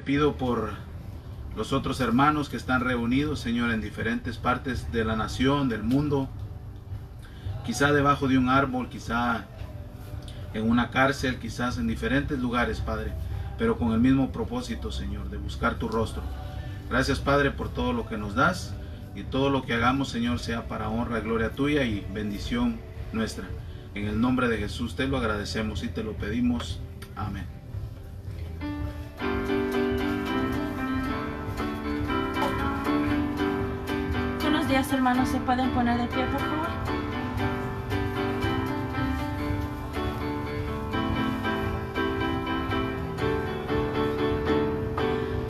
pido por los otros hermanos que están reunidos, Señor, en diferentes partes de la nación, del mundo, quizá debajo de un árbol, quizá en una cárcel, quizás en diferentes lugares, Padre, pero con el mismo propósito, Señor, de buscar tu rostro. Gracias, Padre, por todo lo que nos das, y todo lo que hagamos, Señor, sea para honra y gloria tuya y bendición nuestra. En el nombre de Jesús te lo agradecemos y te lo pedimos. Amén. Buenos días, hermanos. ¿Se pueden poner de pie, por favor?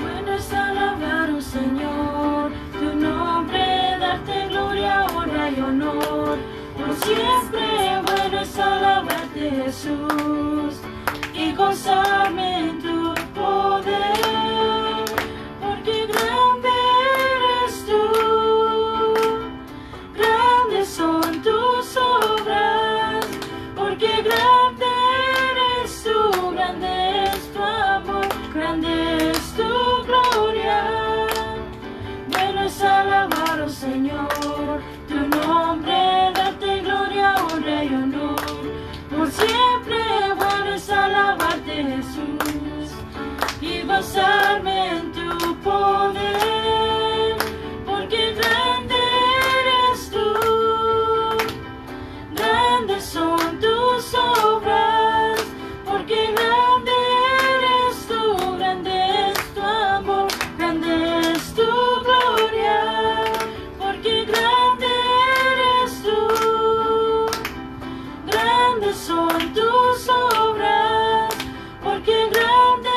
Bueno es alabar, oh Señor, tu nombre, darte gloria, honra y honor. Por siempre bueno es alabarte, Jesús, y gozarme en tu poder, porque grande eres tú, grandes son tus obras, porque grande eres tú, grande es tu amor, grande es tu gloria. Bueno es alabar, oh Señor, tu nombre, darte gloria, honra y honor. Por siempre bueno es alabarte, Jesús, y gozarme en tu poder, porque grande eres tú, grandes son tus obras, porque grande eres tú, grande es tu amor, grande es tu gloria, porque grande eres tú, grandes son tus obras, porque grande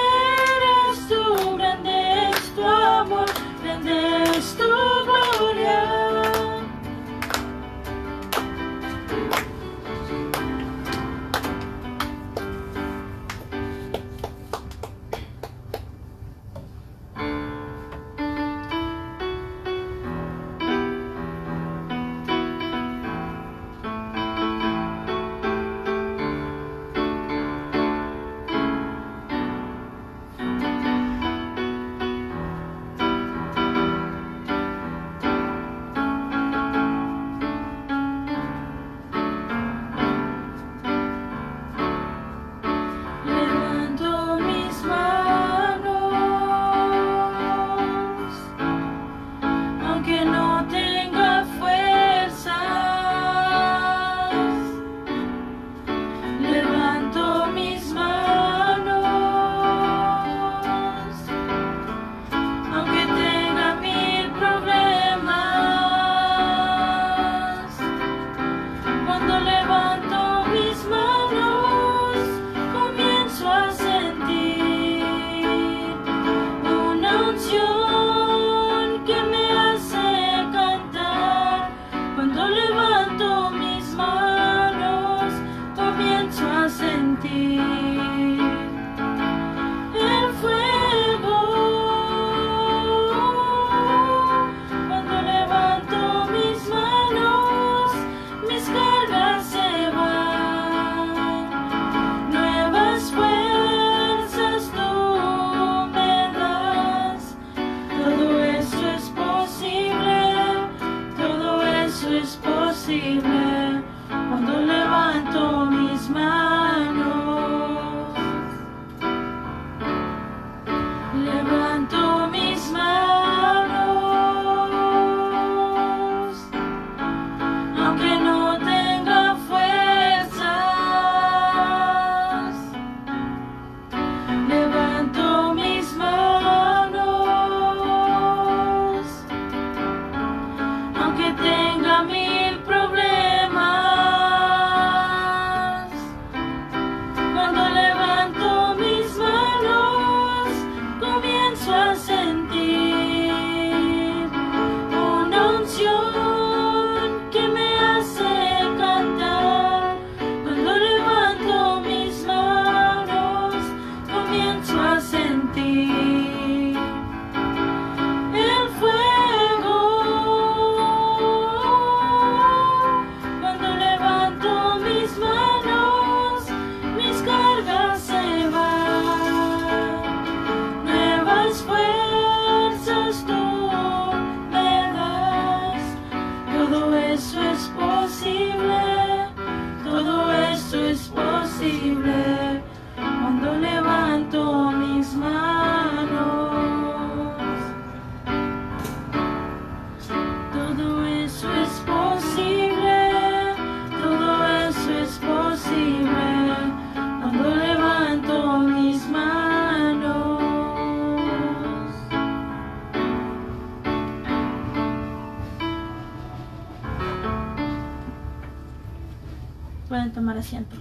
eres tú, pueden tomar asiento.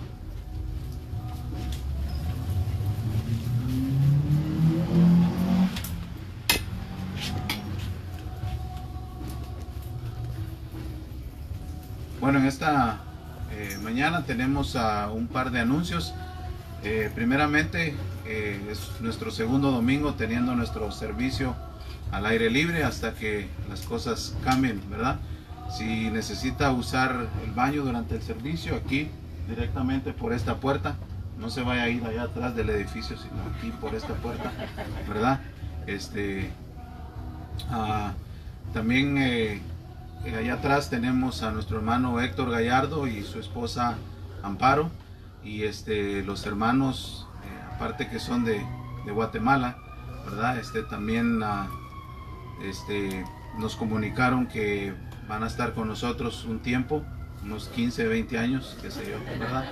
Bueno, en esta mañana tenemos un par de anuncios. Primeramente, es nuestro segundo domingo teniendo nuestro servicio al aire libre hasta que las cosas cambien, ¿verdad? Si necesita usar el baño durante el servicio, aquí directamente por esta puerta, no se vaya a ir allá atrás del edificio, sino aquí por esta puerta, ¿verdad? También allá atrás tenemos a nuestro hermano Héctor Gallardo y su esposa Amparo, y los hermanos, aparte que son de Guatemala, ¿verdad? También nos comunicaron que van a estar con nosotros un tiempo, unos 15, 20 años, qué sé yo, ¿verdad?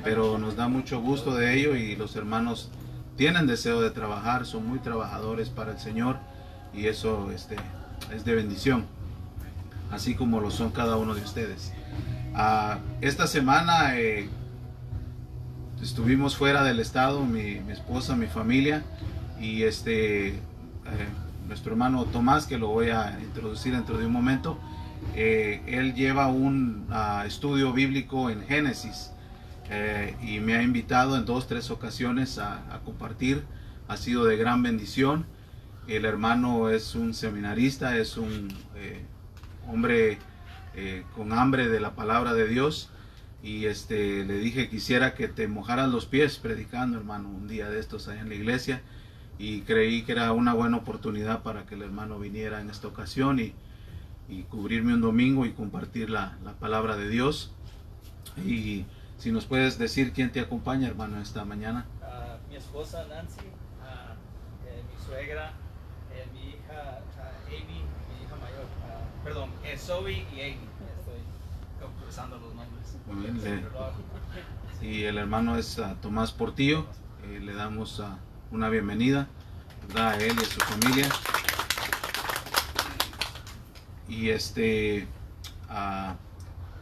Pero nos da mucho gusto de ello, y los hermanos tienen deseo de trabajar, son muy trabajadores para el Señor, y eso es de bendición, así como lo son cada uno de ustedes. Esta semana estuvimos fuera del estado, mi esposa, mi familia, y nuestro hermano Tomás, que lo voy a introducir dentro de un momento, él lleva un estudio bíblico en Génesis, y me ha invitado en 2 o 3 ocasiones a compartir. Ha sido de gran bendición. El hermano es un seminarista, es un hombre con hambre de la palabra de Dios, y le dije, quisiera que te mojaras los pies predicando, hermano, un día de estos allá en la iglesia, y creí que era una buena oportunidad para que el hermano viniera en esta ocasión y cubrirme un domingo y compartir la palabra de Dios. Y si nos puedes decir quién te acompaña, hermano, esta mañana. Mi esposa Nancy, mi suegra, mi hija Amy, mi hija mayor, perdón, Zoe y Amy. Estoy confusando los nombres. Muy bien, y el hermano es Tomás Portillo. Le damos una bienvenida, ¿verdad?, a él y a su familia. Y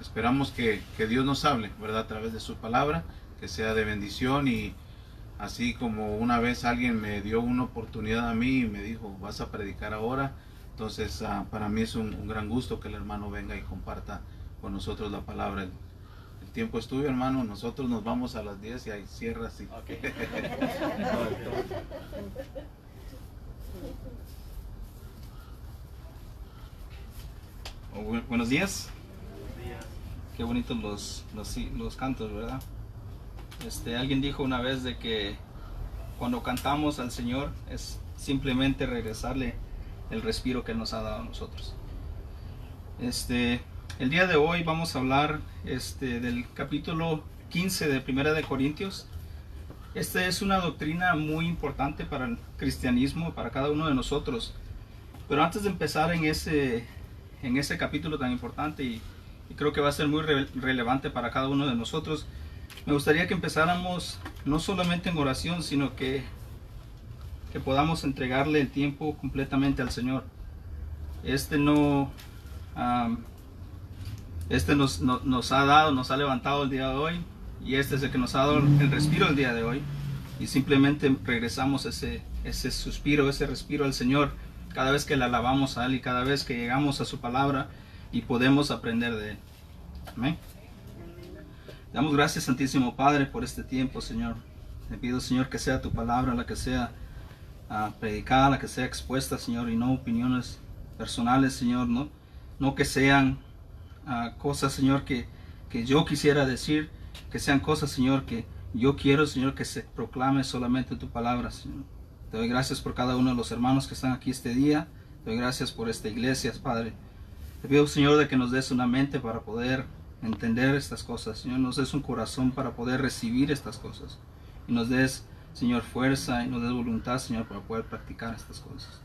esperamos que Dios nos hable, ¿verdad?, a través de su palabra, que sea de bendición. Y así como una vez alguien me dio una oportunidad a mí y me dijo, vas a predicar ahora, entonces para mí es un gran gusto que el hermano venga y comparta con nosotros la palabra. El tiempo es tuyo, hermano. Nosotros nos vamos a las 10 y ahí cierra así. Okay. Buenos días. Qué bonitos los cantos, ¿verdad? Alguien dijo una vez de que cuando cantamos al Señor es simplemente regresarle el respiro que Él nos ha dado a nosotros. El día de hoy vamos a hablar del capítulo 15 de Primera de Corintios. Esta es una doctrina muy importante para el cristianismo, para cada uno de nosotros. Pero antes de empezar en ese capítulo tan importante, y creo que va a ser muy relevante para cada uno de nosotros, me gustaría que empezáramos no solamente en oración, sino que podamos entregarle el tiempo completamente al Señor. Nos ha levantado el día de hoy, y es el que nos ha dado el respiro el día de hoy, y simplemente regresamos ese suspiro, ese respiro al Señor cada vez que le alabamos a Él y cada vez que llegamos a su palabra y podemos aprender de Él. Amén. Damos gracias, Santísimo Padre, por este tiempo, Señor. Te pido, Señor, que sea tu palabra la que sea predicada, la que sea expuesta, Señor, y no opiniones personales, Señor, no que sean cosas, Señor, que yo quisiera decir, que sean cosas, Señor, que yo quiero, Señor, que se proclame solamente tu palabra, Señor. Te doy gracias por cada uno de los hermanos que están aquí este día. Te doy gracias por esta iglesia, Padre. Te pido, Señor, de que nos des una mente para poder entender estas cosas, Señor. Nos des un corazón para poder recibir estas cosas. Y nos des, Señor, fuerza y nos des voluntad, Señor, para poder practicar estas cosas.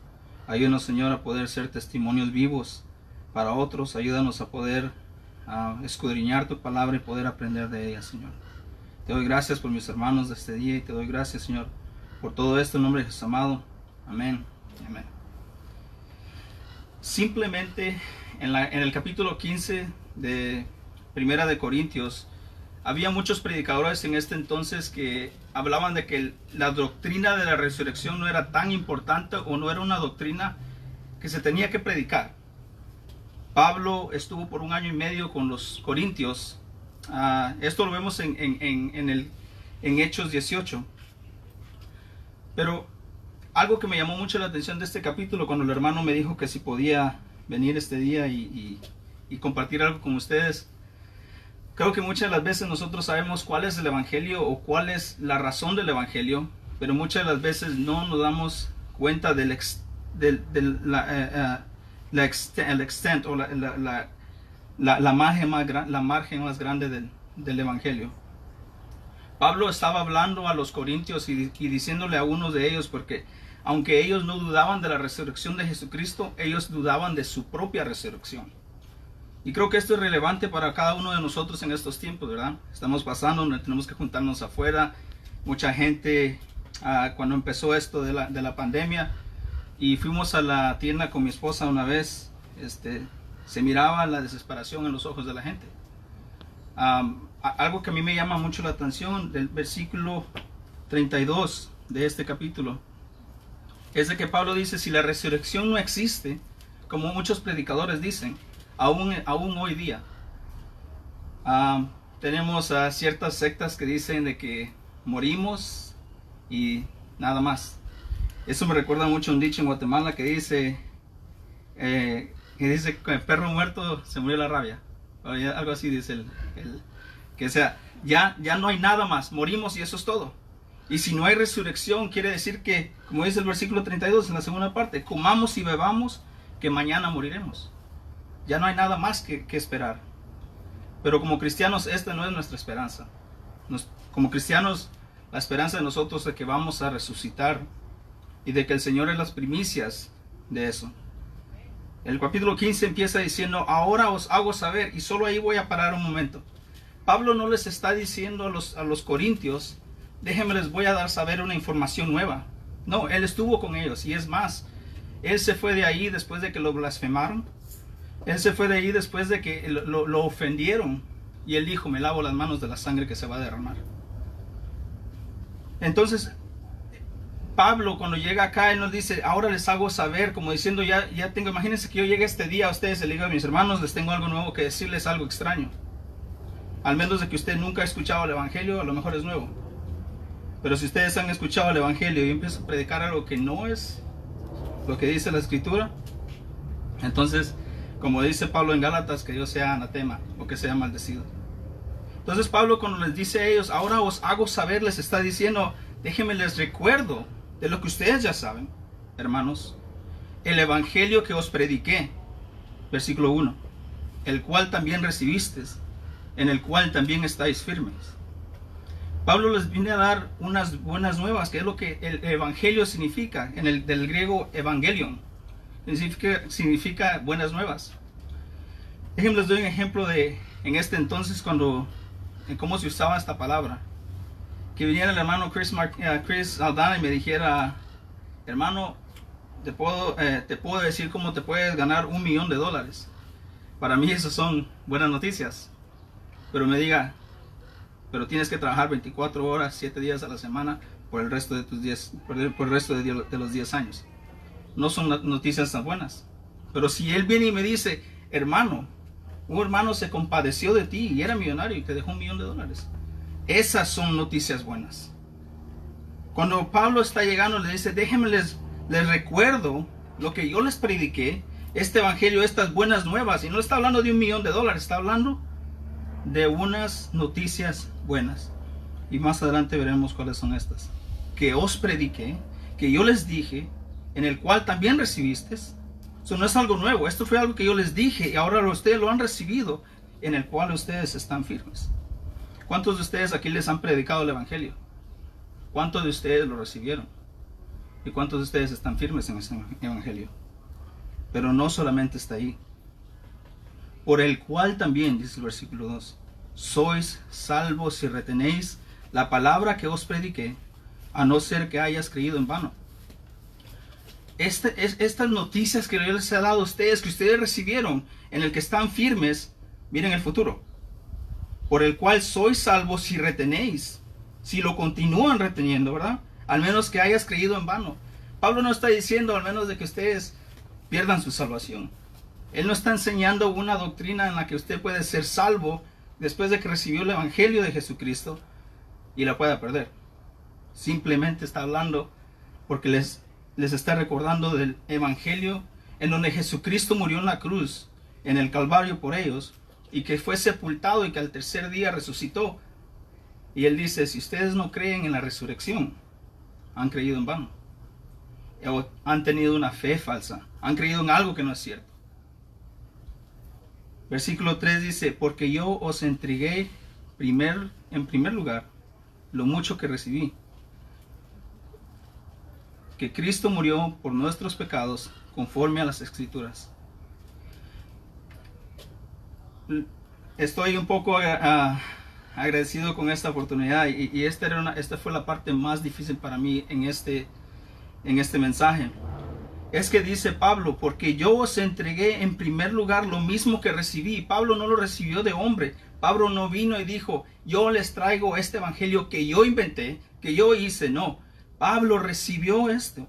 Ayúdanos, Señor, a poder ser testimonios vivos para otros. Ayúdanos a poder escudriñar tu palabra y poder aprender de ella, Señor. Te doy gracias por mis hermanos de este día y te doy gracias, Señor, por todo esto en nombre de Jesús amado. Amén. Amén. Simplemente en el capítulo 15 de Primera de Corintios había muchos predicadores en este entonces que hablaban de que la doctrina de la resurrección no era tan importante o no era una doctrina que se tenía que predicar. Pablo estuvo por 1 año y medio con los corintios. Esto lo vemos en Hechos 18. Pero algo que me llamó mucho la atención de este capítulo, cuando el hermano me dijo que si podía venir este día y compartir algo con ustedes. Creo que muchas de las veces nosotros sabemos cuál es el evangelio o cuál es la razón del evangelio, pero muchas de las veces no nos damos cuenta el extent o la margen más grande del evangelio. Pablo estaba hablando a los corintios y diciéndole a unos de ellos, porque aunque ellos no dudaban de la resurrección de Jesucristo, ellos dudaban de su propia resurrección. Y creo que esto es relevante para cada uno de nosotros en estos tiempos, ¿verdad? Estamos pasando, tenemos que juntarnos afuera. Mucha gente, cuando empezó esto de la pandemia, y fuimos a la tienda con mi esposa una vez, se miraba la desesperación en los ojos de la gente. Algo que a mí me llama mucho la atención del versículo 32 de este capítulo es de que Pablo dice: si la resurrección no existe, como muchos predicadores dicen, aún hoy día, tenemos ciertas sectas que dicen de que morimos y nada más. Eso me recuerda mucho a un dicho en Guatemala que dice que el perro muerto se murió la rabia. Algo así dice que sea, ya no hay nada más, morimos y eso es todo. Y si no hay resurrección, quiere decir que, como dice el versículo 32 en la segunda parte, comamos y bebamos, que mañana moriremos. Ya no hay nada más que esperar. Pero como cristianos, esta no es nuestra esperanza. Como cristianos, la esperanza de nosotros es que vamos a resucitar y de que el Señor es las primicias de eso. El capítulo 15 empieza diciendo: ahora os hago saber, y solo ahí voy a parar un momento. Pablo no les está diciendo a los corintios: déjenme, les voy a dar saber una información nueva. No, él estuvo con ellos, y es más, él se fue de ahí después de que lo blasfemaron. Él se fue de ahí después de que lo ofendieron, y él dijo: me lavo las manos de la sangre que se va a derramar. Entonces Pablo, cuando llega acá, él nos dice: ahora les hago saber, como diciendo, ya tengo, imagínense que yo llegue este día a ustedes y le digo a mis hermanos: les tengo algo nuevo que decirles, algo extraño. Al menos de que usted nunca ha escuchado el evangelio, a lo mejor es nuevo. Pero si ustedes han escuchado el evangelio y empiezan a predicar algo que no es lo que dice la escritura, entonces, como dice Pablo en Gálatas, que yo sea anatema o que sea maldecido. Entonces Pablo, cuando les dice a ellos: ahora os hago saber, les está diciendo: déjenme les recuerdo de lo que ustedes ya saben, hermanos, el evangelio que os prediqué, versículo 1, el cual también recibisteis, en el cual también estáis firmes. Pablo les viene a dar unas buenas nuevas, que es lo que el evangelio significa, del griego evangelion, significa buenas nuevas. Déjenme les doy un ejemplo en este entonces, en cómo se usaba esta palabra. Que viniera el hermano Chris Aldana y me dijera: hermano, te puedo decir cómo te puedes ganar $1 millón. Para mí esas son buenas noticias. Pero me diga: pero tienes que trabajar 24 horas, 7 días a la semana por el resto de tus 10, por el resto de los 10 años. No son noticias tan buenas. Pero si él viene y me dice: hermano, un hermano se compadeció de ti y era millonario y te dejó $1 millón. Esas son noticias buenas. Cuando Pablo está llegando, le dice: déjenme les recuerdo lo que yo les prediqué, este evangelio, estas buenas nuevas. Y no está hablando de $1 millón, está hablando de unas noticias buenas. Y más adelante veremos cuáles son estas. Que os prediqué, que yo les dije, en el cual también recibiste. Eso no es algo nuevo, esto fue algo que yo les dije y ahora ustedes lo han recibido, en el cual ustedes están firmes. ¿Cuántos de ustedes aquí les han predicado el evangelio? ¿Cuántos de ustedes lo recibieron? ¿Y cuántos de ustedes están firmes en ese evangelio? Pero no solamente está ahí. Por el cual también, dice el versículo 2, sois salvos si retenéis la palabra que os prediqué, a no ser que hayas creído en vano. Estas noticias que yo les he dado a ustedes, que ustedes recibieron, en el que están firmes, miren el futuro. por el cual sois salvos si retenéis, si lo continúan reteniendo, ¿verdad? Al menos que hayas creído en vano. Pablo no está diciendo al menos de que ustedes pierdan su salvación. Él no está enseñando una doctrina en la que usted puede ser salvo después de que recibió el evangelio de Jesucristo y la pueda perder. Simplemente está hablando porque les está recordando del evangelio en donde Jesucristo murió en la cruz, en el Calvario por ellos, y que fue sepultado y que al tercer día resucitó. Y él dice, si ustedes no creen en la resurrección, han creído en vano. O han tenido una fe falsa, han creído en algo que no es cierto. Versículo 3 dice, porque yo os entregué en primer lugar lo mucho que recibí, que Cristo murió por nuestros pecados conforme a las Escrituras. Estoy un poco agradecido con esta oportunidad y esta fue la parte más difícil para mí en este mensaje. Es que dice Pablo, porque yo os entregué en primer lugar lo mismo que recibí. Pablo no lo recibió de hombre. Pablo no vino y dijo, yo les traigo este evangelio que yo inventé, que yo hice. No, Pablo recibió esto.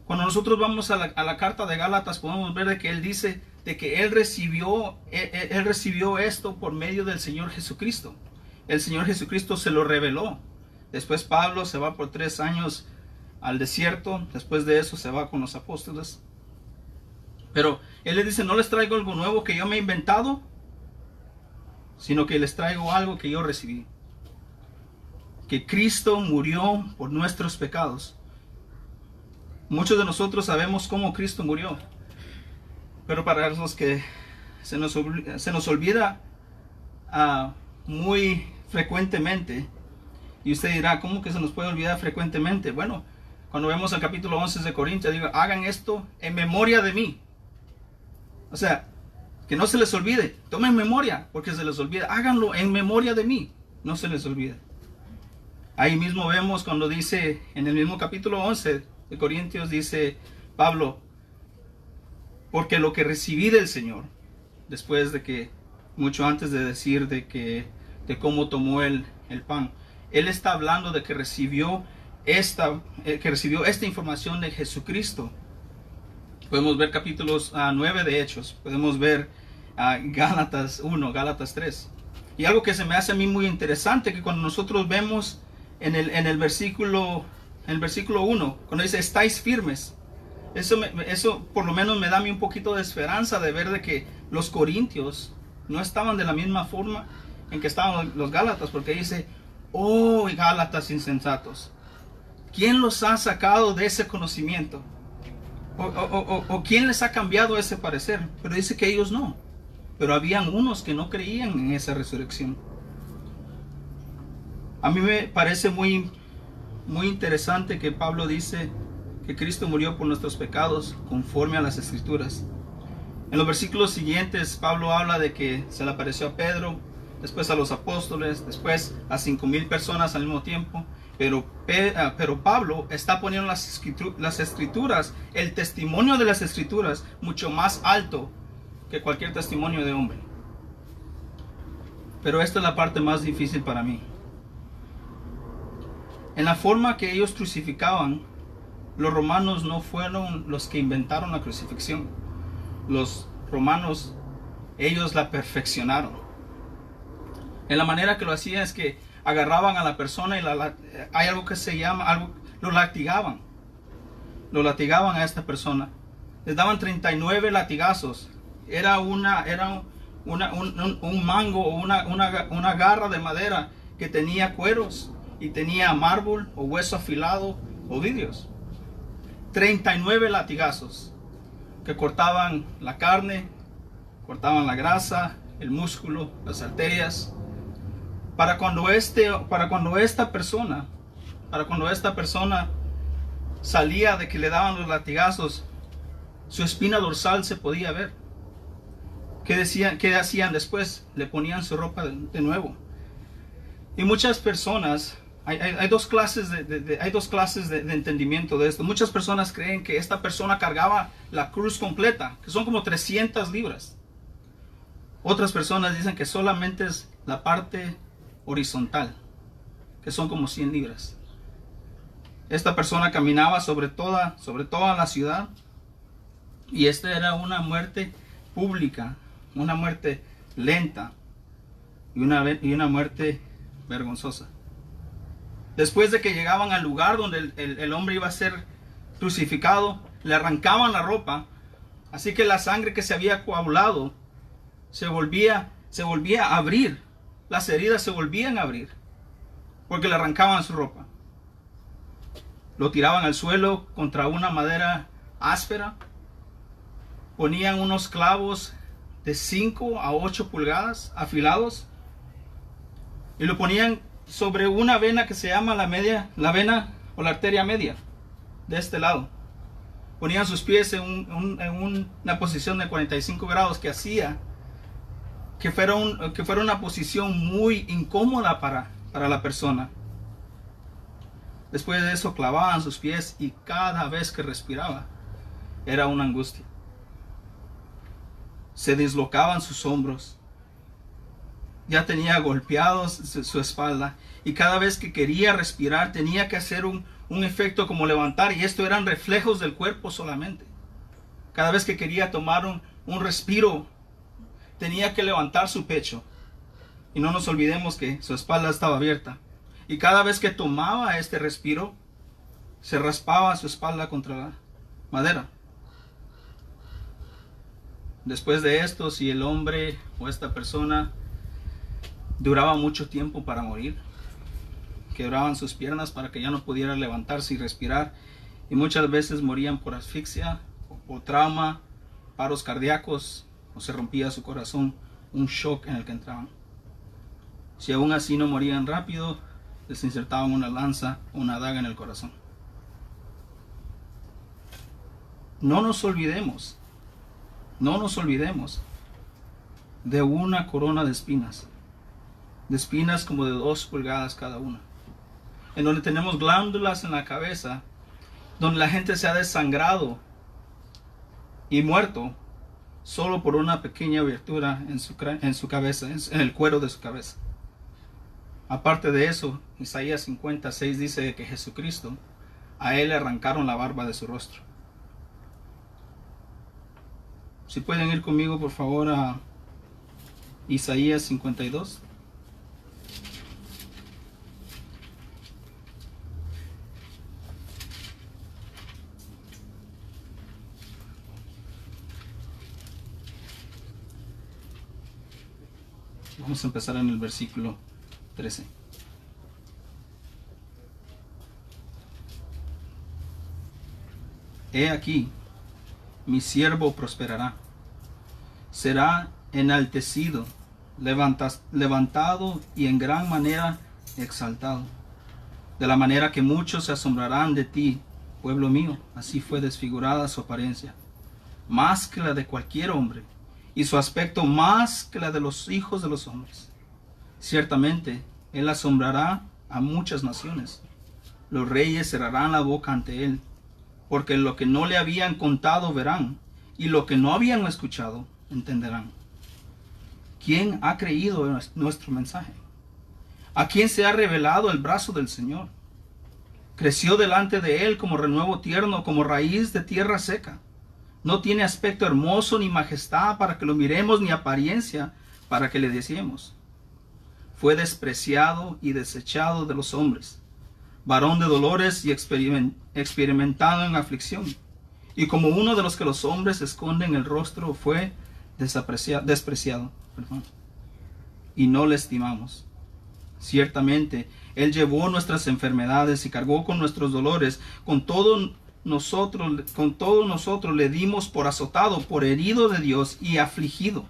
Cuando nosotros vamos a la carta de Gálatas, podemos ver de que él dice de que él recibió esto por medio del Señor Jesucristo. El Señor Jesucristo se lo reveló. Después Pablo se va por 3 años al desierto. Después de eso se va con los apóstoles. Pero él les dice, no les traigo algo nuevo que yo me he inventado, sino que les traigo algo que yo recibí. Que Cristo murió por nuestros pecados. Muchos de nosotros sabemos cómo Cristo murió. Pero para los que se nos olvida muy frecuentemente. Y usted dirá, ¿cómo que se nos puede olvidar frecuentemente? Bueno, cuando vemos el capítulo 11 de Corintios, digo, hagan esto en memoria de mí. O sea, que no se les olvide. Tomen memoria, porque se les olvida. Háganlo en memoria de mí. No se les olvide. Ahí mismo vemos cuando dice, en el mismo capítulo 11 de Corintios, dice Pablo, porque lo que recibí del Señor, después de que, mucho antes de decir de cómo tomó el pan, él está hablando de que recibió esta información de Jesucristo. Podemos ver capítulos 9 de Hechos, podemos ver Gálatas 1, Gálatas 3. Y algo que se me hace a mí muy interesante, que cuando nosotros vemos en el versículo 1, cuando dice estáis firmes, eso por lo menos me da a mí un poquito de esperanza de ver de que los corintios no estaban de la misma forma en que estaban los gálatas, porque dice, oh gálatas insensatos, ¿quién los ha sacado de ese conocimiento? O ¿quién les ha cambiado ese parecer? Pero dice que ellos no, pero habían unos que no creían en esa resurrección. A mí me parece muy interesante que Pablo dice que Cristo murió por nuestros pecados conforme a las Escrituras. En los versículos siguientes Pablo habla de que se le apareció a Pedro, después a los apóstoles, después a 5,000 personas al mismo tiempo. Pero Pablo está poniendo las Escrituras, el testimonio de las Escrituras, mucho más alto que cualquier testimonio de hombre. Pero esta es la parte más difícil para mí. En la forma que ellos crucificaban, los romanos no fueron los que inventaron la crucifixión. Los romanos, ellos la perfeccionaron. En la manera que lo hacían es que agarraban a la persona y hay algo que se llama, lo latigaban. Lo latigaban a esta persona. Les daban 39 latigazos. Era un mango o una garra de madera que tenía cueros y tenía mármol o hueso afilado o vidrios. 39 latigazos que cortaban la carne, cortaban la grasa, el músculo, las arterias. Para cuando esta persona salía de que le daban los latigazos, su espina dorsal se podía ver. ¿Qué hacían después? Le ponían su ropa de nuevo. Y muchas personas, hay dos clases de entendimiento de esto. Muchas personas creen que esta persona cargaba la cruz completa, que son como 300 libras. Otras personas dicen que solamente la parte horizontal, que son como 100 libras. Esta persona caminaba sobre toda la ciudad, y esta era una muerte pública, una muerte lenta y una muerte vergonzosa. Después de que llegaban al lugar donde el hombre iba a ser crucificado, le arrancaban la ropa, así que la sangre que se había coagulado se volvía a abrir, las heridas se volvían a abrir, porque le arrancaban su ropa. Lo tiraban al suelo contra una madera áspera, ponían unos clavos de 5 a 8 pulgadas afilados y lo ponían sobre una vena que se llama la vena o la arteria media de este lado. Ponían sus pies en una posición de 45 grados que hacía que fuera una posición muy incómoda para la persona. Después de eso clavaban sus pies y cada vez que respiraba era una angustia. Se dislocaban sus hombros. Ya tenía golpeados su espalda y cada vez que quería respirar tenía que hacer un efecto como levantar, y esto eran reflejos del cuerpo solamente. Cada vez que quería tomar un respiro tenía que levantar su pecho, y no nos olvidemos que su espalda estaba abierta, y cada vez que tomaba este respiro se raspaba su espalda contra la madera. Después de esto, si el hombre o esta persona duraba mucho tiempo para morir, quebraban sus piernas para que ya no pudiera levantarse y respirar, y muchas veces morían por asfixia o trauma, paros cardíacos, o se rompía su corazón, un shock en el que entraban. Si aún así no morían rápido, les insertaban una lanza o una daga en el corazón. No nos olvidemos de una corona de espinas como de 2 pulgadas cada una, en donde tenemos glándulas en la cabeza, donde la gente se ha desangrado y muerto solo por una pequeña abertura en su cabeza, en el cuero de su cabeza. Aparte de eso, Isaías 56 dice que Jesucristo, a él le arrancaron la barba de su rostro. Si pueden ir conmigo por favor a Isaías 52. Vamos a empezar en el versículo 13. He aquí, mi siervo prosperará, será enaltecido, levantado y en gran manera exaltado, de la manera que muchos se asombrarán de ti, pueblo mío. Así fue desfigurada su apariencia, más que la de cualquier hombre, y su aspecto más que la de los hijos de los hombres. Ciertamente, él asombrará a muchas naciones. Los reyes cerrarán la boca ante él, porque lo que no le habían contado verán, y lo que no habían escuchado entenderán. ¿Quién ha creído en nuestro mensaje? ¿A quién se ha revelado el brazo del Señor? Creció delante de él como renuevo tierno, como raíz de tierra seca. No tiene aspecto hermoso ni majestad para que lo miremos, ni apariencia para que le deseemos. Fue despreciado y desechado de los hombres, varón de dolores y experimentado en aflicción. Y como uno de los que los hombres esconden el rostro, fue despreciado. Y no le estimamos. Ciertamente, él llevó nuestras enfermedades y cargó con nuestros dolores. Con todo nosotros le dimos por azotado, por herido de Dios y afligido.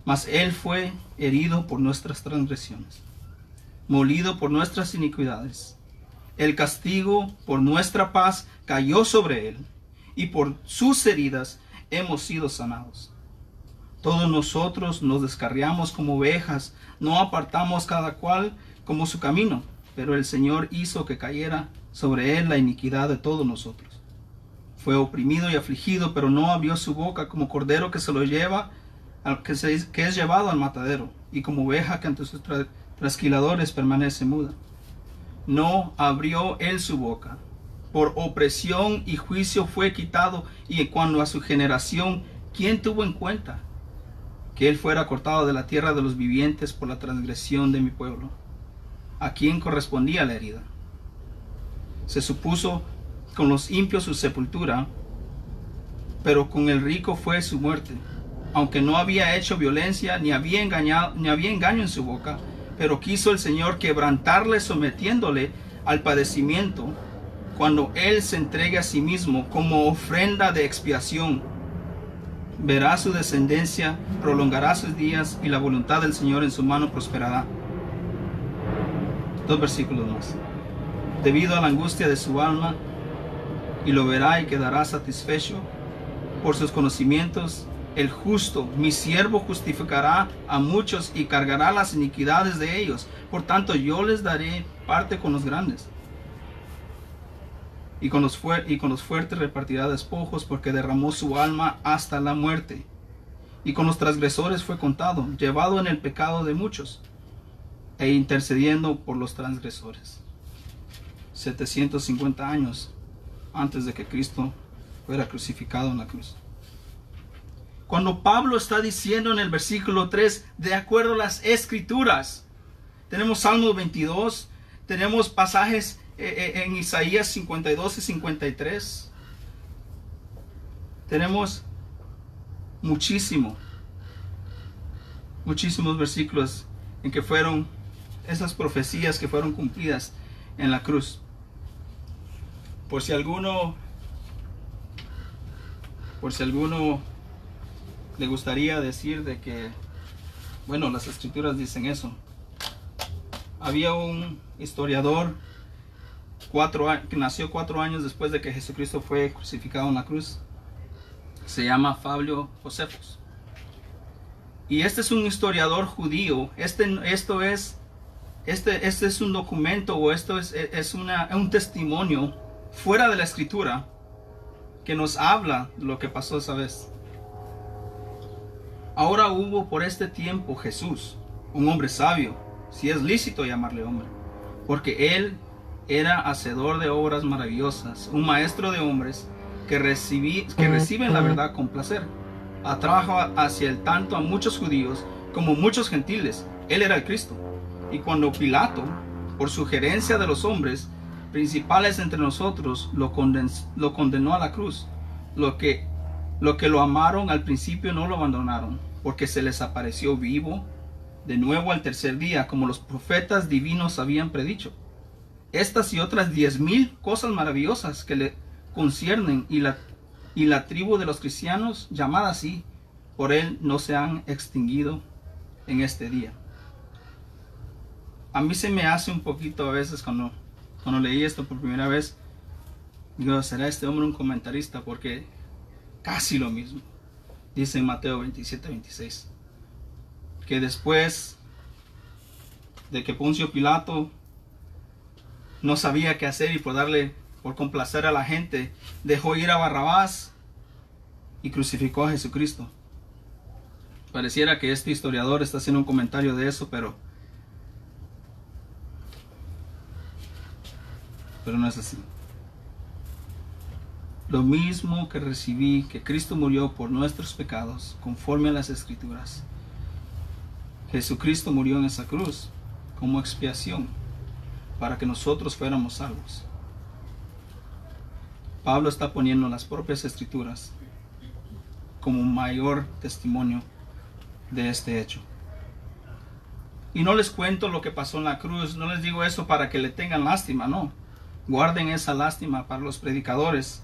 Mas él fue herido por nuestras transgresiones, molido por nuestras iniquidades. El castigo por nuestra paz cayó sobre él, y por sus heridas hemos sido sanados. Todos nosotros nos descarriamos como ovejas, no apartamos cada cual como su camino, pero el Señor hizo que cayera sobre él la iniquidad de todos nosotros. Fue oprimido y afligido, pero no abrió su boca, como cordero que se lo lleva que es llevado al matadero, y como oveja que ante sus trasquiladores permanece muda. No abrió él su boca. Por opresión y juicio fue quitado. Y en cuanto a su generación, ¿quién tuvo en cuenta que él fuera cortado de la tierra de los vivientes por la transgresión de mi pueblo? ¿A quién correspondía la herida? Se supuso con los impios su sepultura, pero con el rico fue su muerte. Aunque no había hecho violencia, ni había engaño en su boca, pero quiso el Señor quebrantarle, sometiéndole al padecimiento, cuando él se entregue a sí mismo como ofrenda de expiación. Verá su descendencia, prolongará sus días, y la voluntad del Señor en su mano prosperará. 2 versículos más. Debido a la angustia de su alma, y lo verá y quedará satisfecho por sus conocimientos. El justo, mi siervo, justificará a muchos y cargará las iniquidades de ellos. Por tanto, yo les daré parte con los grandes. Y con los fuertes repartirá despojos, porque derramó su alma hasta la muerte. Y con los transgresores fue contado, llevado en el pecado de muchos, e intercediendo por los transgresores. 750 años antes de que Cristo fuera crucificado en la cruz. Cuando Pablo está diciendo en el versículo 3, de acuerdo a las Escrituras, tenemos Salmos 22, tenemos pasajes en Isaías 52 y 53, tenemos muchísimos versículos en que fueron esas profecías que fueron cumplidas en la cruz. Por si alguno le gustaría decir de que, bueno, las Escrituras dicen eso. Había un historiador que nació 4 años después de que Jesucristo fue crucificado en la cruz. Se llama Fabio Josefus. Y este es un historiador judío. Este es un documento, o esto es un testimonio fuera de la Escritura que nos habla de lo que pasó esa vez. Ahora hubo por este tiempo Jesús, un hombre sabio, si es lícito llamarle hombre, porque él era hacedor de obras maravillosas, un maestro de hombres que reciben la verdad con placer. Atrajo hacia el tanto a muchos judíos como muchos gentiles. Él era el Cristo. Y cuando Pilato, por sugerencia de los hombres principales entre nosotros, lo condenó a la cruz, lo que lo amaron al principio no lo abandonaron, porque se les apareció vivo de nuevo al tercer día, como los profetas divinos habían predicho. Estas y otras 10,000 cosas maravillosas que le conciernen, y la tribu de los cristianos, llamada así por él, no se han extinguido en este día. A mí se me hace un poquito a veces cuando leí esto por primera vez, digo, ¿será este hombre un comentarista? Porque casi lo mismo dice en Mateo 27-26, que después de que Poncio Pilato no sabía qué hacer, y por complacer a la gente, dejó ir a Barrabás y crucificó a Jesucristo. Pareciera que este historiador está haciendo un comentario de eso, pero no es así. Lo mismo que recibí, que Cristo murió por nuestros pecados, conforme a las Escrituras. Jesucristo murió en esa cruz como expiación para que nosotros fuéramos salvos. Pablo está poniendo las propias Escrituras como un mayor testimonio de este hecho. Y no les cuento lo que pasó en la cruz, no les digo eso para que le tengan lástima, no. Guarden esa lástima para los predicadores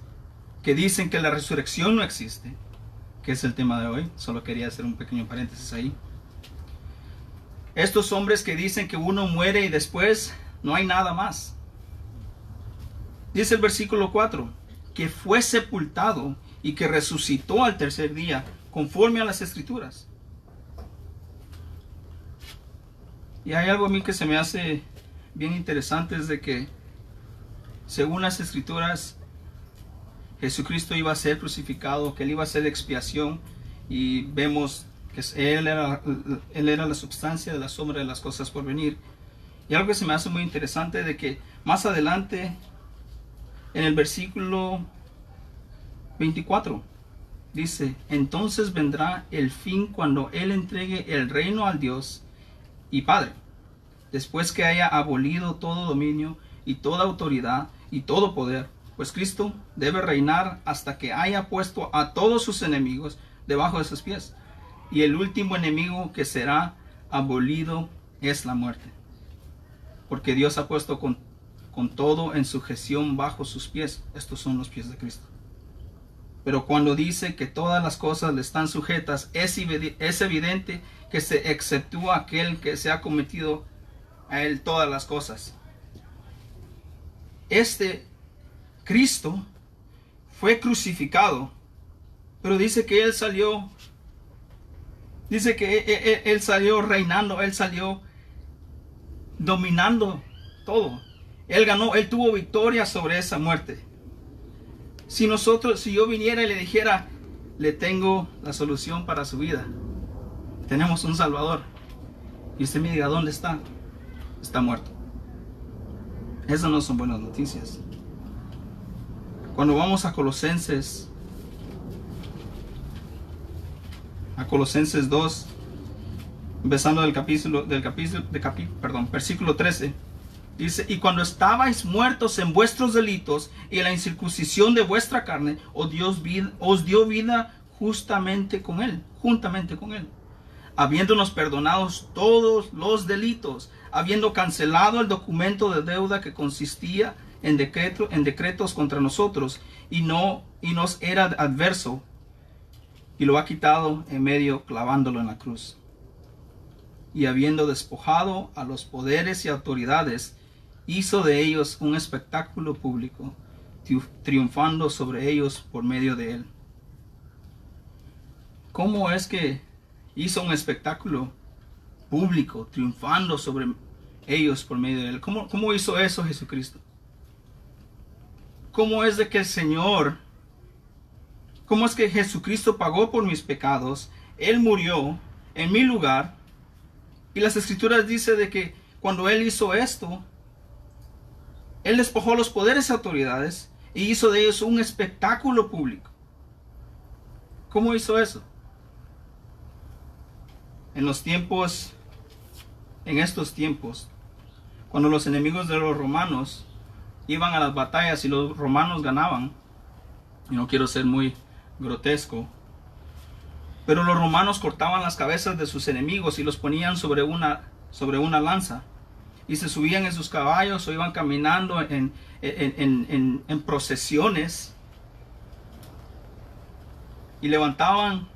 que dicen que la resurrección no existe, que es el tema de hoy. Solo quería hacer un pequeño paréntesis ahí. Estos hombres que dicen que uno muere y después no hay nada más. Dice el versículo 4, que fue sepultado y que resucitó al tercer día, conforme a las Escrituras. Y hay algo a mí que se me hace bien interesante, es de que según las Escrituras, Jesucristo iba a ser crucificado, que él iba a ser expiación, y vemos que él era la sustancia de la sombra de las cosas por venir. Y algo que se me hace muy interesante de que más adelante, en el versículo 24, dice: entonces vendrá el fin cuando él entregue el reino al Dios y Padre, después que haya abolido todo dominio y toda autoridad y todo poder, pues Cristo debe reinar hasta que haya puesto a todos sus enemigos debajo de sus pies. Y el último enemigo que será abolido es la muerte, porque Dios ha puesto con todo en sujeción bajo sus pies. Estos son los pies de Cristo. Pero cuando dice que todas las cosas le están sujetas, es evidente que se exceptúa aquel que se ha cometido a él todas las cosas. Este Cristo fue crucificado, pero dice que él salió reinando, él salió dominando todo. Él ganó, él tuvo victoria sobre esa muerte. Si yo viniera y le dijera: le tengo la solución para su vida, tenemos un Salvador, y usted me diga: ¿dónde está? Está muerto. Esas no son buenas noticias. Cuando vamos a Colosenses 2, empezando versículo 13, dice: y cuando estabais muertos en vuestros delitos y en la incircuncisión de vuestra carne, os dio vida juntamente con él, habiéndonos perdonados todos los delitos, habiendo cancelado el documento de deuda que consistía en decretos contra nosotros y nos era adverso, y lo ha quitado en medio, clavándolo en la cruz. Y habiendo despojado a los poderes y autoridades, hizo de ellos un espectáculo público, triunfando sobre ellos por medio de él. ¿Cómo es que hizo un espectáculo público, triunfando sobre ellos por medio de él? ¿Cómo hizo eso Jesucristo? ¿Cómo es de que cómo es que Jesucristo pagó por mis pecados? Él murió en mi lugar, y las Escrituras dicen de que cuando él hizo esto, él despojó a los poderes y autoridades y hizo de ellos un espectáculo público. ¿Cómo hizo eso? En estos tiempos, cuando los enemigos de los romanos iban a las batallas y los romanos ganaban, y no quiero ser muy grotesco, pero los romanos cortaban las cabezas de sus enemigos y los ponían sobre una lanza, y se subían en sus caballos o iban caminando en procesiones y levantaban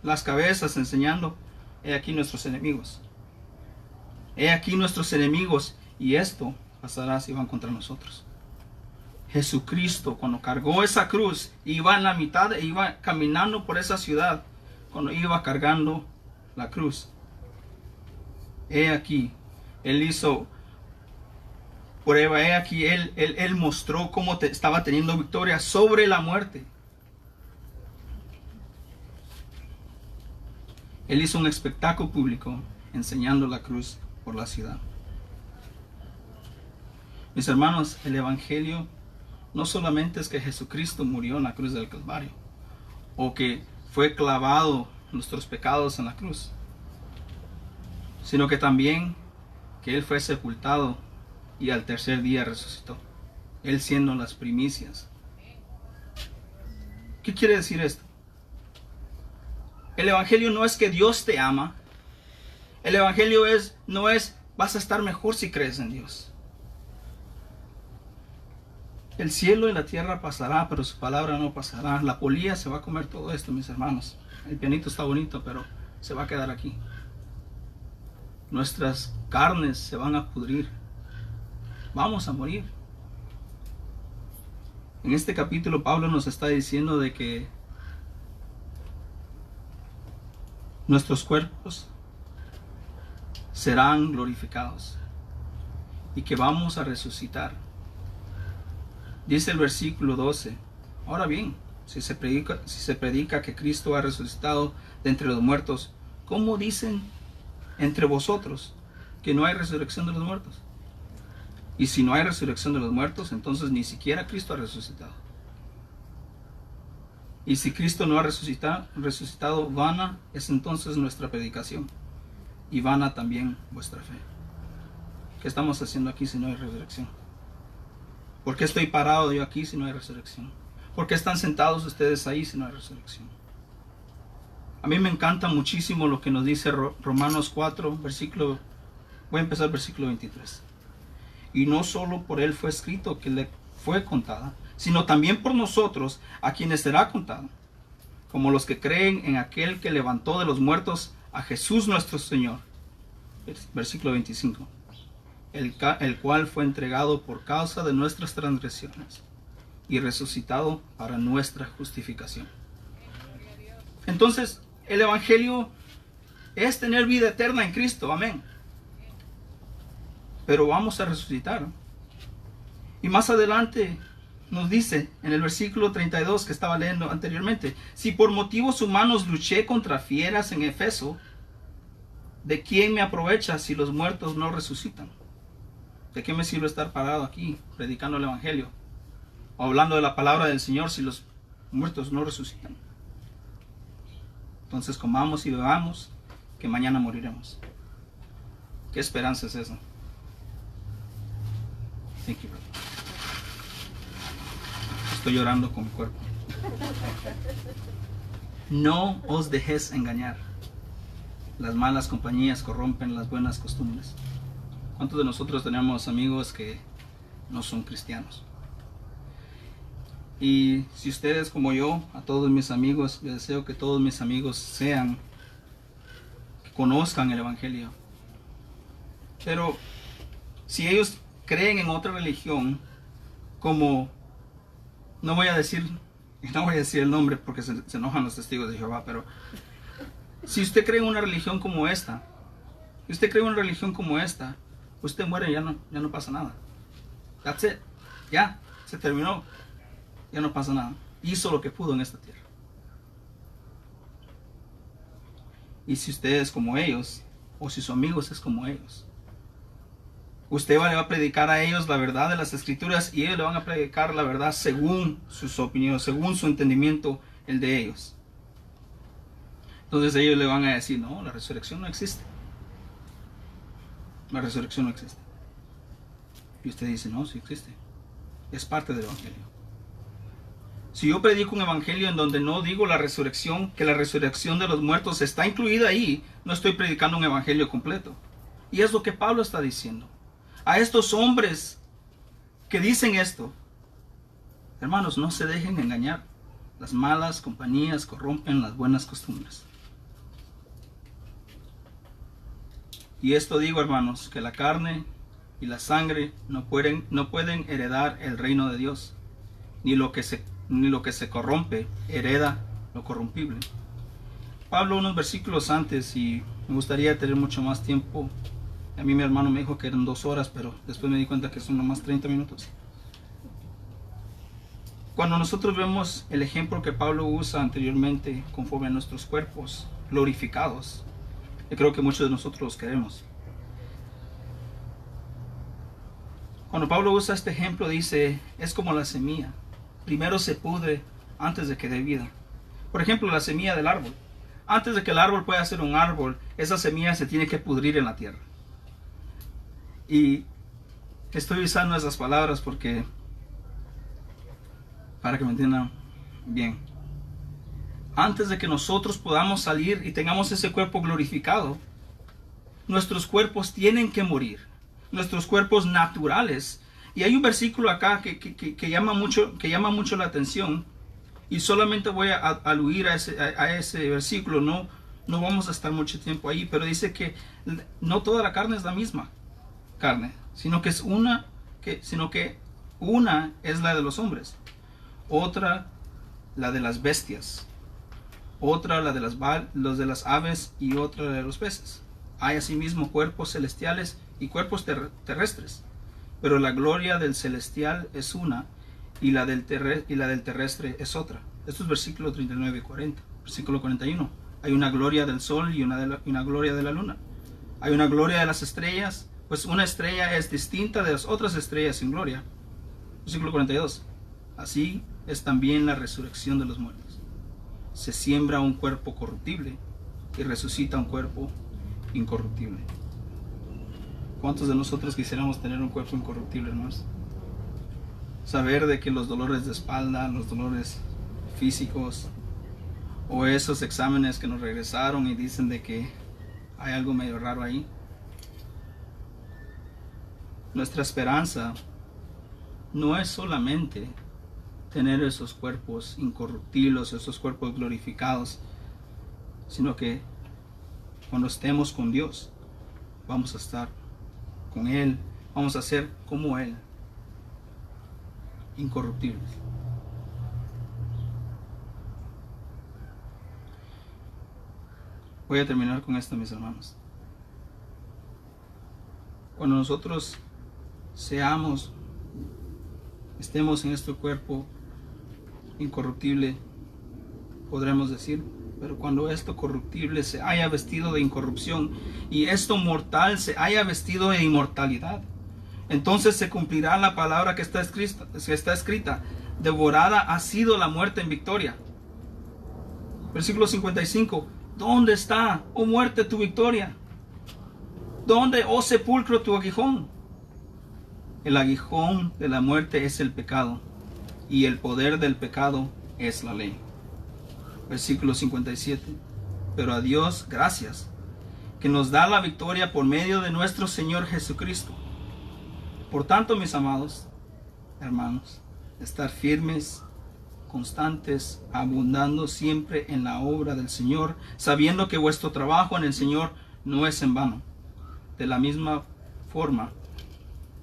las cabezas enseñando: he aquí nuestros enemigos, he aquí nuestros enemigos, y esto pasará si van contra nosotros. Jesucristo, cuando cargó esa cruz, iba en la mitad, iba caminando por esa ciudad, cuando iba cargando la cruz. He aquí, él hizo prueba, he aquí, él mostró cómo estaba teniendo victoria sobre la muerte. Él hizo un espectáculo público enseñando la cruz por la ciudad. Mis hermanos, el Evangelio no solamente es que Jesucristo murió en la cruz del Calvario, o que fue clavado nuestros pecados en la cruz, sino que también que Él fue sepultado y al tercer día resucitó, Él siendo las primicias. ¿Qué quiere decir esto? El Evangelio no es que Dios te ama. El Evangelio no es vas a estar mejor si crees en Dios. El cielo y la tierra pasará, pero su palabra no pasará. La polilla se va a comer todo esto, mis hermanos. El pianito está bonito, pero se va a quedar aquí. Nuestras carnes se van a pudrir. Vamos a morir. En este capítulo Pablo nos está diciendo de que nuestros cuerpos serán glorificados y que vamos a resucitar. Dice el versículo 12: ahora bien, si se predica que Cristo ha resucitado de entre los muertos, ¿cómo dicen entre vosotros que no hay resurrección de los muertos? Y si no hay resurrección de los muertos, entonces ni siquiera Cristo ha resucitado. Y si Cristo no ha resucitado, vana es entonces nuestra predicación, y vana también vuestra fe. ¿Qué estamos haciendo aquí si no hay resurrección? ¿Por qué estoy parado yo aquí si no hay resurrección? ¿Por qué están sentados ustedes ahí si no hay resurrección? A mí me encanta muchísimo lo que nos dice Romanos 4, voy a empezar versículo 23. Y no solo por él fue escrito que le fue contada, sino también por nosotros, a quienes será contada, como los que creen en aquel que levantó de los muertos a Jesús nuestro Señor. Versículo 25. El cual fue entregado por causa de nuestras transgresiones y resucitado para nuestra justificación. Entonces, el Evangelio es tener vida eterna en Cristo, amén. Pero vamos a resucitar. Y más adelante nos dice en el versículo 32 que estaba leyendo anteriormente: si por motivos humanos luché contra fieras en Efeso, ¿de quién me aprovecha si los muertos no resucitan? ¿De qué me sirve estar parado aquí predicando el Evangelio o hablando de la palabra del Señor si los muertos no resucitan? Entonces comamos y bebamos, que mañana moriremos. ¿Qué esperanza es esa? Thank you, brother. Estoy llorando con mi cuerpo. No os dejes engañar. Las malas compañías corrompen las buenas costumbres. ¿Cuántos de nosotros tenemos amigos que no son cristianos? Y si ustedes como yo, a todos mis amigos, les deseo que todos mis amigos que conozcan el Evangelio. Pero si ellos creen en otra religión, como, no voy a decir el nombre porque se enojan los testigos de Jehová, pero si usted cree en una religión como esta, usted muere y ya no pasa nada. That's it. Ya, se terminó. Ya no pasa nada. Hizo lo que pudo en esta tierra. Y si usted es como ellos, o si su amigo es como ellos, usted le va a predicar a ellos la verdad de las Escrituras, y ellos le van a predicar la verdad según sus opiniones, según su entendimiento, el de ellos. Entonces ellos le van a decir: no, la resurrección no existe. La resurrección no existe. Y usted dice: no, sí existe. Es parte del Evangelio. Si yo predico un Evangelio en donde no digo la resurrección, que la resurrección de los muertos está incluida ahí, no estoy predicando un Evangelio completo. Y es lo que Pablo está diciendo. A estos hombres que dicen esto: hermanos, no se dejen engañar. Las malas compañías corrompen las buenas costumbres. Y esto digo, hermanos, que la carne y la sangre no pueden heredar el reino de Dios, ni lo que se corrompe hereda lo corrompible. Pablo, unos versículos antes, y me gustaría tener mucho más tiempo. A mí mi hermano me dijo que eran 2 horas, pero después me di cuenta que son nomás 30 minutos. Cuando nosotros vemos el ejemplo que Pablo usa anteriormente conforme a nuestros cuerpos glorificados, yo creo que muchos de nosotros los queremos. Cuando Pablo usa este ejemplo, dice: es como la semilla. Primero se pudre antes de que dé vida. Por ejemplo, la semilla del árbol. Antes de que el árbol pueda ser un árbol, esa semilla se tiene que pudrir en la tierra. Y estoy usando esas palabras porque, para que me entiendan bien, antes de que nosotros podamos salir y tengamos ese cuerpo glorificado, nuestros cuerpos tienen que morir. Nuestros cuerpos naturales. Y hay un versículo acá que llama mucho la atención, y solamente voy a aludir a ese versículo. No vamos a estar mucho tiempo ahí, pero dice que no toda la carne es la misma carne, sino que una es la de los hombres, otra la de las bestias, otra la de las aves, y otra la de los peces. Hay asimismo cuerpos celestiales y cuerpos terrestres, pero la gloria del celestial es una, y la del terrestre es otra. Esto es versículo 39 y 40. Versículo 41. Hay una gloria del sol y una gloria de la luna. Hay una gloria de las estrellas, pues una estrella es distinta de las otras estrellas en gloria. Versículo 42. Así es también la resurrección de los muertos. Se siembra un cuerpo corruptible y resucita un cuerpo incorruptible. ¿Cuántos de nosotros quisiéramos tener un cuerpo incorruptible, hermanos? Saber de que los dolores de espalda, los dolores físicos, o esos exámenes que nos regresaron y dicen de que hay algo medio raro ahí. Nuestra esperanza no es solamente tener esos cuerpos incorruptibles, esos cuerpos glorificados, sino que cuando estemos con Dios, vamos a estar con Él, vamos a ser como Él, incorruptibles. Voy a terminar con esto, mis hermanos. Cuando nosotros estemos en este cuerpo incorruptible, podremos decir, pero cuando esto corruptible se haya vestido de incorrupción y esto mortal se haya vestido de inmortalidad, entonces se cumplirá la palabra que está escrita, devorada ha sido la muerte en victoria. Versículo 55. ¿Dónde está, oh muerte, tu victoria? ¿Dónde, oh sepulcro, tu aguijón? El aguijón de la muerte es el pecado, y el poder del pecado es la ley. Versículo 57. Pero a Dios gracias, que nos da la victoria por medio de nuestro Señor Jesucristo. Por tanto, mis amados hermanos, estar firmes, constantes, abundando siempre en la obra del Señor, sabiendo que vuestro trabajo en el Señor no es en vano. De la misma forma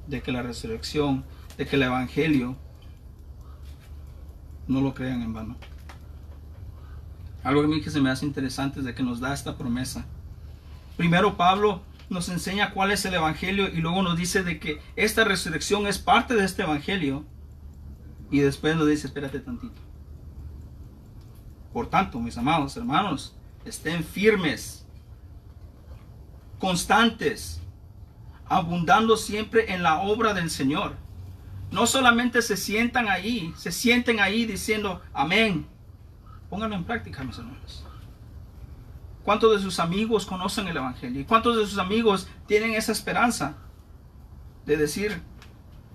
de que la resurrección, de que el Evangelio, no lo crean en vano. Algo a mí que se me hace interesante es de que nos da esta promesa. Primero Pablo nos enseña cuál es el Evangelio y luego nos dice de que esta resurrección es parte de este Evangelio. Y después nos dice, espérate tantito. Por tanto, mis amados hermanos, estén firmes, constantes, abundando siempre en la obra del Señor. No solamente se sienten ahí diciendo amén. Pónganlo en práctica, mis hermanos. ¿Cuántos de sus amigos conocen el Evangelio? ¿Y cuántos de sus amigos tienen esa esperanza de decir,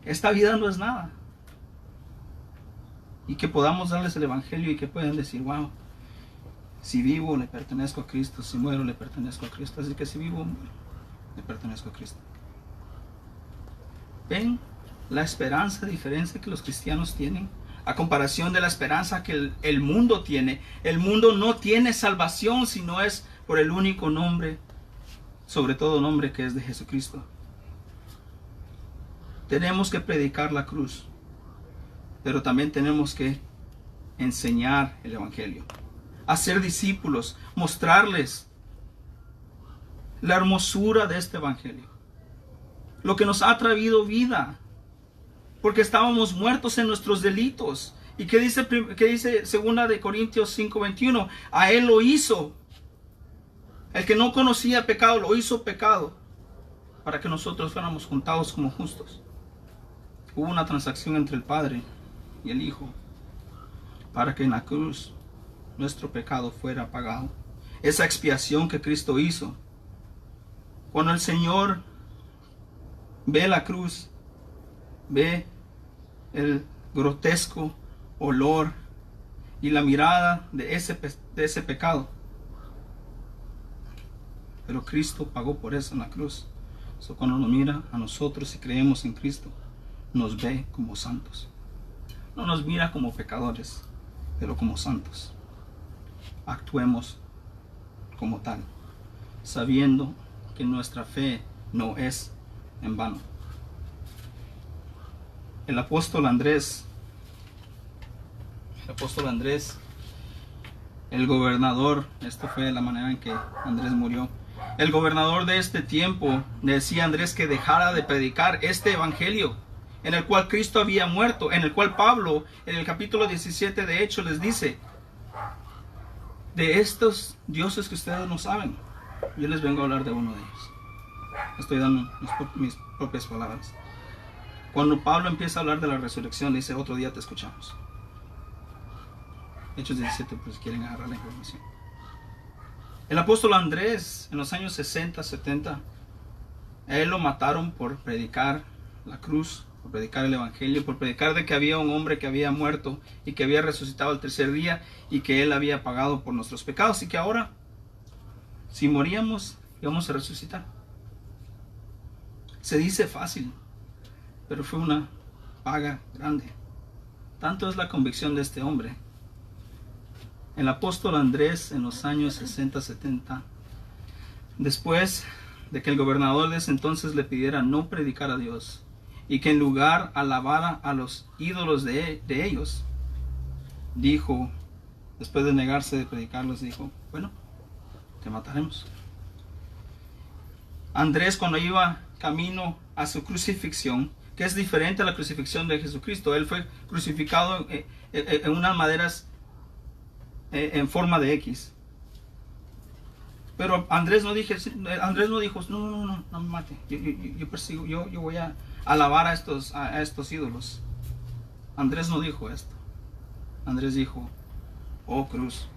esta vida no es nada? Y que podamos darles el Evangelio y que puedan decir, wow, si vivo le pertenezco a Cristo, si muero le pertenezco a Cristo, así que si vivo le pertenezco a Cristo. ¿Ven la esperanza, diferencia que los cristianos tienen a comparación de la esperanza que el mundo tiene? El mundo no tiene salvación si no es por el único nombre, sobre todo nombre, que es de Jesucristo. Tenemos que predicar la cruz, pero también tenemos que enseñar el Evangelio, hacer discípulos, mostrarles la hermosura de este Evangelio, lo que nos ha traído vida, porque estábamos muertos en nuestros delitos. ¿Y qué dice 2 de Corintios 5:21? A Él lo hizo, el que no conocía pecado, lo hizo pecado, para que nosotros fuéramos contados como justos. Hubo una transacción entre el Padre y el Hijo, para que en la cruz nuestro pecado fuera pagado. Esa expiación que Cristo hizo. Cuando el Señor ve la cruz, ve el grotesco olor y la mirada de ese pecado. Pero Cristo pagó por eso en la cruz. Cuando nos mira a nosotros y creemos en Cristo, nos ve como santos. No nos mira como pecadores, pero como santos. Actuemos como tal, sabiendo que nuestra fe no es en vano. El apóstol Andrés, el gobernador, esta fue la manera en que Andrés murió. El gobernador de este tiempo decía a Andrés que dejara de predicar este evangelio en el cual Cristo había muerto, en el cual Pablo en el capítulo 17 de Hechos les dice de estos dioses que ustedes no saben, yo les vengo a hablar de uno de ellos. Estoy dando mis propias palabras. Cuando Pablo empieza a hablar de la resurrección, dice, otro día te escuchamos. Hechos 17, pues quieren agarrar la información. El apóstol Andrés, en los años 60, 70, a él lo mataron por predicar la cruz, por predicar el evangelio, por predicar de que había un hombre que había muerto y que había resucitado al tercer día y que él había pagado por nuestros pecados y que ahora, si moríamos, íbamos a resucitar. Se dice fácil, pero fue una paga grande. Tanto es la convicción de este hombre. El apóstol Andrés, en los años 60, 70, después de que el gobernador de ese entonces le pidiera no predicar a Dios y que en lugar alabara a los ídolos de ellos, dijo, después de negarse de predicarlos, dijo, bueno, te mataremos. Andrés, cuando iba camino a su crucifixión, que es diferente a la crucifixión de Jesucristo, él fue crucificado en unas maderas en forma de X. Pero Andrés no dijo, no me mate, yo persigo, yo voy a alabar a estos ídolos. Andrés no dijo esto. Andrés dijo, oh cruz,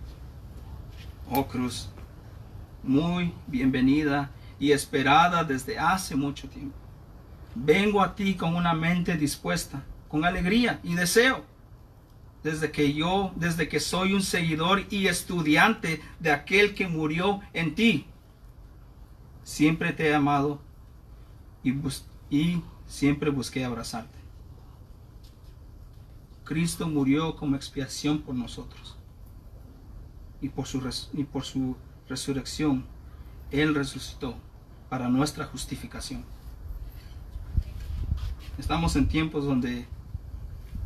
muy bienvenida y esperada desde hace mucho tiempo. Vengo a ti con una mente dispuesta, con alegría y deseo, desde que soy un seguidor y estudiante de aquel que murió en ti. Siempre te he amado y siempre busqué abrazarte. Cristo murió como expiación por nosotros. Y por su resurrección, Él resucitó para nuestra justificación. Estamos en tiempos donde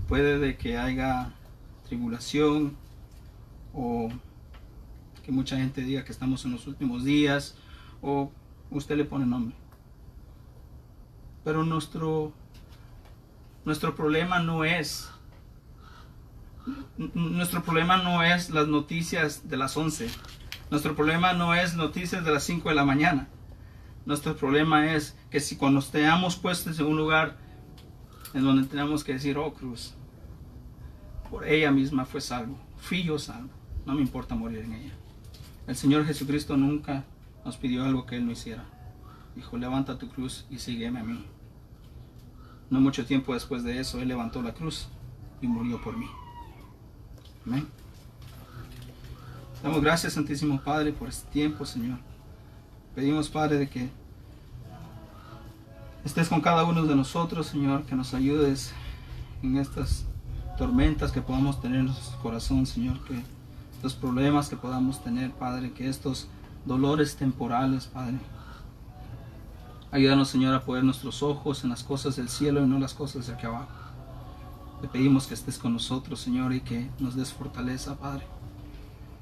puede de que haya tribulación o que mucha gente diga que estamos en los últimos días o usted le pone nombre. Pero nuestro problema no es las noticias de las 11. Nuestro problema no es noticias de las 5 de la mañana. Nuestro problema es que si cuando estemos puestos en un lugar en donde tenemos que decir, oh cruz, por ella misma fue salvo, fui yo salvo, no me importa morir en ella. El Señor Jesucristo nunca nos pidió algo que Él no hiciera. Dijo, levanta tu cruz y sígueme a mí. No mucho tiempo después de eso, Él levantó la cruz y murió por mí. Amén. Damos gracias, Santísimo Padre, por este tiempo, Señor. Pedimos, Padre, de que estés con cada uno de nosotros, Señor, que nos ayudes en estas tormentas que podamos tener en nuestro corazón, Señor, que los problemas que podamos tener, Padre, que estos dolores temporales, Padre, ayúdanos, Señor, a poner nuestros ojos en las cosas del cielo y no las cosas de aquí abajo. Te pedimos que estés con nosotros, Señor, y que nos des fortaleza, Padre,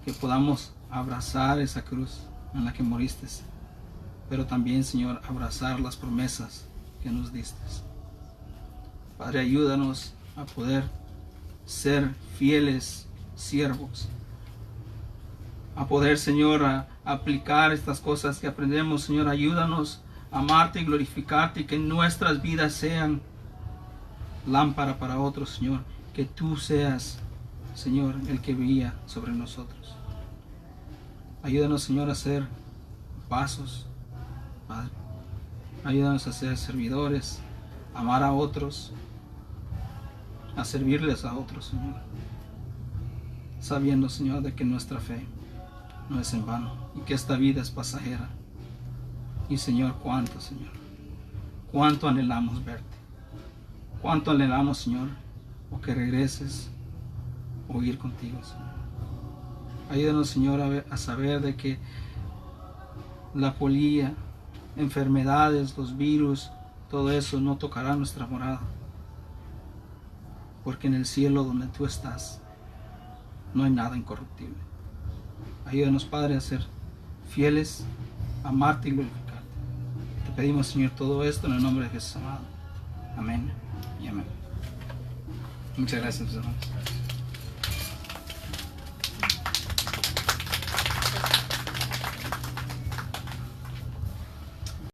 que podamos abrazar esa cruz en la que moriste, pero también, Señor, abrazar las promesas que nos diste. Padre, ayúdanos a poder ser fieles siervos, a poder, Señor, a aplicar estas cosas que aprendemos. Señor, ayúdanos a amarte y glorificarte y que nuestras vidas sean lámpara para otros, Señor, que tú seas, Señor, el que brilla sobre nosotros. Ayúdanos, Señor, a ser vasos, Padre. Ayúdanos a ser servidores, a amar a otros, a servirles a otros, Señor. Sabiendo, Señor, de que nuestra fe no es en vano y que esta vida es pasajera. Y, Señor, cuánto anhelamos verte. Cuánto anhelamos, Señor, o que regreses o ir contigo, Señor. Ayúdanos, Señor, a saber de que la polilla, enfermedades, los virus, todo eso no tocará nuestra morada. Porque en el cielo donde tú estás no hay nada incorruptible. Ayúdanos, Padre, a ser fieles, a amarte y glorificarte. Te pedimos, Señor, todo esto en el nombre de Jesús amado. Amén y amén. Muchas gracias, hermanos.